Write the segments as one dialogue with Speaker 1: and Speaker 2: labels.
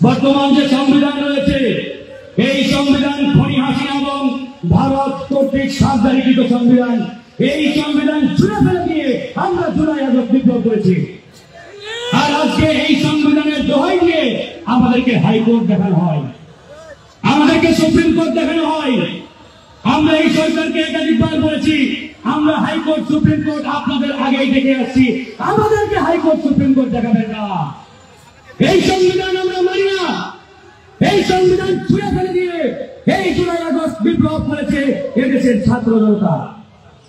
Speaker 1: বর্তমান যে সংবিধান রয়েছে এই সংবিধান খনি হাসিনা এবং ভারত কর্তৃক সার্বজনীকৃত সংবিধান। এই সংবিধান ছুঁড়ে ফেলে দিয়ে আমরা জুলাই আগস্ট বিপ্লব করেছি। আর আজকে এই সংবিধানের দোহাই দিয়ে আমাদেরকে হাইকোর্ট দেখানো হয়, আমাদেরকে সুপ্রিম কোর্ট দেখানো হয়। আমরা এই সরকারকে একাধিকবার বলেছি আমরা হাইকোর্ট সুপ্রিম কোর্ট আপনাদের আগেই দেখে আসছি, আমাদেরকে হাইকোর্ট সুপ্রিম কোর্ট দেখাবেন না। এই সংবিধান আমরা মানি না। এই সংবিধান ছুঁড়ে ফেলে দিয়ে এই জুলাই আগস্ট বিপ্লব করেছে এদেশের ছাত্র জনতা।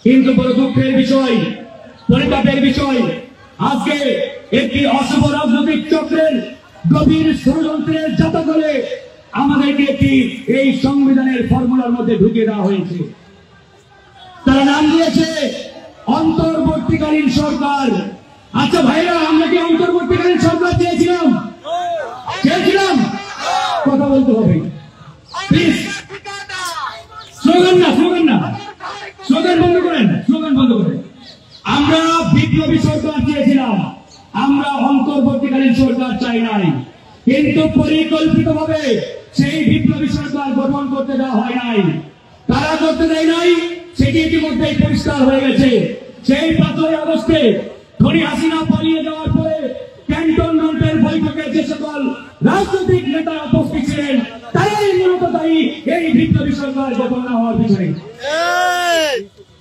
Speaker 1: কিন্তু বড় দুঃখের বিষয়, পরিতাপের বিষয়, আজকে একটি অশুভ রাজনৈতিক চক্রের গভীর ষড়যন্ত্রের জাতা করে আমাদেরকে একটি এই সংবিধানের ফর্মুলার মধ্যে ঢুকিয়ে দেওয়া হয়েছে। তারা নাম দিয়েছে অন্তর্বর্তীকালীন সরকার। আচ্ছা ভাইরা, আমরা কি অন্তর্বর্তীকালীন সরকার চেয়েছিলাম? কথা বলতে হবে প্লিজ। স্লোগান না, স্লোগান বন্ধ করেন, স্লোগান বন্ধ করেন। আমরা বিপ্লবী সরকার চেয়েছিলাম, আমরা অন্তর্বর্তীকালীন সরকার চাই নাই। কিন্তু পরিকল্পিতভাবে সেই বিপ্লবী সরকার গঠন করতে দেওয়া হয় নাই। কারা করতে দেয় নাই সেটি ইতিমধ্যেই পরিষ্কার হয়ে গেছে। সেই 5 আগস্টে খনি হাসিনা পালিয়ে যাওয়ার পরে ক্যান্টনমেন্টের বৈঠকে যে সকল রাজনৈতিক নেতা উপস্থিত ছিলেন তারাই মূলত দায়ী এই বিপ্লবী সরকার গঠন না হওয়ার পিছনে।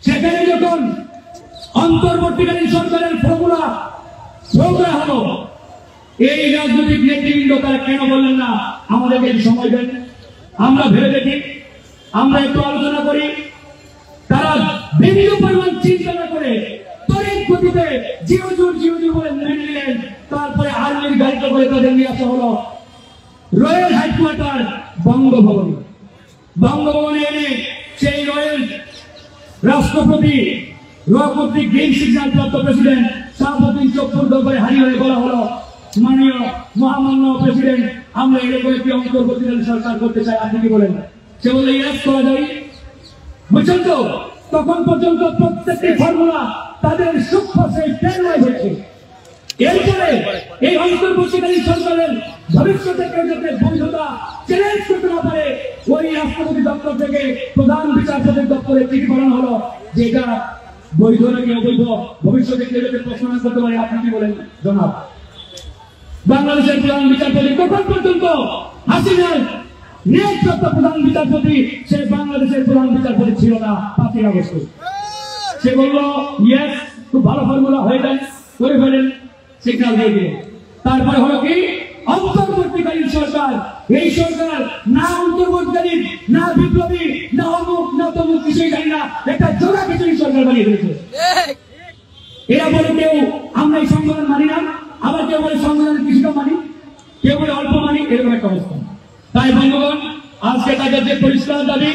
Speaker 1: সেখানে যখন অন্তর্বর্তীকালীন সরকারের ফর্মুলা প্রোগ্রাম হলো, এই রাজনৈতিক নেতৃবৃন্দ তারা কেন বললেন না আমাদেরকে সময় দেন, আমরা ভেবে দেখি, আমরা একটু আলোচনা করি। তারা বিভিন্ন পরিমাণ চিন্তা না করে তড়িৎ গতিতে জিও বলে মেনে নিলেন। তারপরে আর্মির গাড়িতে করে তাদের নিয়ে আসা হলো রয়্যাল হেডকোয়ার্টার বঙ্গভবনে। বঙ্গভবনে এনে সেই রয়্যাল রাষ্ট্রপতি কর্তৃক গ্রিন সিগন্যাল প্রাপ্ত প্রেসিডেন্ট শাহাবুদ্দিন চৌধুরী দরবারে হাজির হয়ে বলা হলো, মাননীয় মহামান্য প্রেসিডেন্ট, আমরা এরকম একটি অন্তর্বর্তীকালীন সরকার করতে চাই, আপনি কি বলেন? সে বললে ইয়েস করা যায়। বুঝছেন তো, তখন পর্যন্ত প্রত্যেকটি ফর্মুলা তাদের সূক্ষ্ম সেই ট্রেনওয়াইজ হচ্ছে। এরপরে এই অন্তর্বর্তীকালীন সরকারের ভবিষ্যতের যাতে বৈধতা চ্যালেঞ্জ করতে না পারে, ওই রাষ্ট্রপতি দপ্তর থেকে প্রধান বিচারপতির দপ্তরে চিঠি পাঠানো হলো যে এটা বৈধ নাকি অবৈধ, ভবিষ্যতে কেউ যাতে প্রশ্ন না করতে পারে। আপনি কি বলেন জনাব? বাংলাদেশের প্রধান বিচারপতি তখন পর্যন্ত হাসিনার নিয়োগপ্রাপ্ত প্রধান বিচারপতি, সে বাংলাদেশের প্রধান বিচারপতি ছিল না 5 আগস্ট। সে বলল ইয়েস, খুব ভালো ফর্মুলা হয়ে যায়, করে ফেলেন, সিগন্যাল দিয়ে দিলেন। তারপরে হলো কি অন্তর্বর্তীকালীন সরকার। এই সরকার না অন্তর্বর্তীকালীন, না বিপ্লবী, না অমুক, না তমুক, কিছুই জানি না, একটা জোড়া খিচুড়ি সরকার বানিয়ে দিয়েছে। এরা বলে কেউ আমরা এই সংবিধান মানি না, আবার কেউ বলে সংবিধানের কিছুটা মানি, কেউ বলে অল্প মানি, এরকম একটা অবস্থা। তাই বন্ধুগণ, আজকে তাদের যে পরিষ্কার দাবি,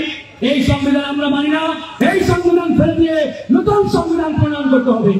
Speaker 1: এই সংবিধান আমরা মানি না, এই সংবিধান ফেলে দিয়ে নতুন সংবিধান প্রণয়ন করতে হবে।